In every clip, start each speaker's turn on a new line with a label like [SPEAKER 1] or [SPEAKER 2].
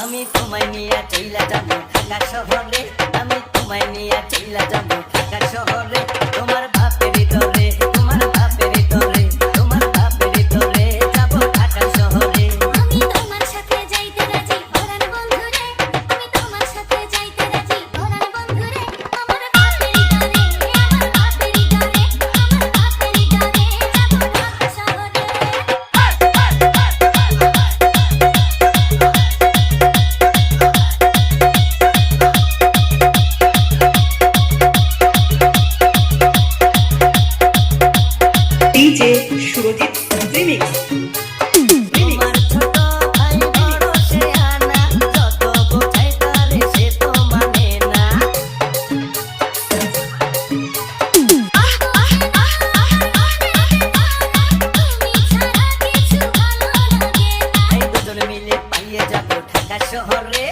[SPEAKER 1] আমি তোমায় নিয়ে চইলা যাব ঢাকা শহরে, আমি তোমায় নিয়ে চইলা যাব ঢাকা শহরে। তোমার বাপের দরে, তোমার বাপের দরে, তোমার বাপের দরে যাব ঢাকা শহরে।
[SPEAKER 2] আমি তোমার সাথে যাইতে রাজি পরাণ বন্ধুরে, আমি তোমার সাথে যাইতে রাজি পরাণ বন্ধুরে। আমার বাপের দরে, আমার বাপের দরে, আমার বাপের দরে যাব ঢাকা শহরে।
[SPEAKER 3] DJ Surajit remix.
[SPEAKER 1] তোমার ছোট ভাই বড় শেয়ানা, যত বোঝাই তারে সে তো মানে না।
[SPEAKER 2] তুমি ছাড়া কিছু ভালো লাগে না।
[SPEAKER 1] এই দুজন মিলে পালিয়ে যাব ঢাকা শহরে,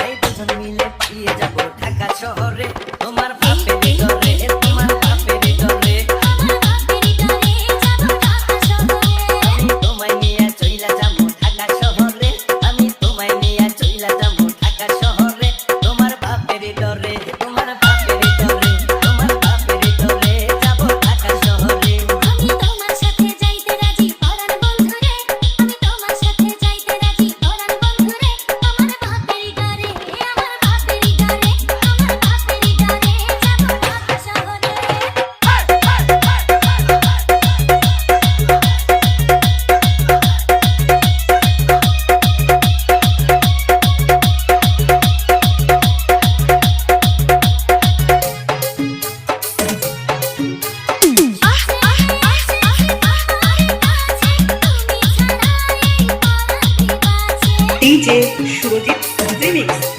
[SPEAKER 1] এই দুজন মিলে পালিয়ে যাব ঢাকা শহরে। তোমার বাপের দরে, তোমার বাপের দরে,
[SPEAKER 2] আমার বাপের দরে যাব ঢাকা শহরে।
[SPEAKER 1] আমি তোমায় নিয়ে চইলা যাব ঢাকা শহরে, আমি তোমায় নিয়ে চইলা যাব ঢাকা শহরে। তোমার বাপের দরে, তোমার বাপের দরে, তোমার বাপের দরে যাব ঢাকা শহরে।
[SPEAKER 2] আমি তোমার সাথে যাইতে রাজি পরাণ বন্ধুরে, আমি তোমার সাথে যাইতে রাজি পরাণ বন্ধুরে। আমার বাপের দরে, আমার বাপের দরে, আমার বাপের দরে যাব ঢাকা শহরে।
[SPEAKER 3] DJ Surajit remix.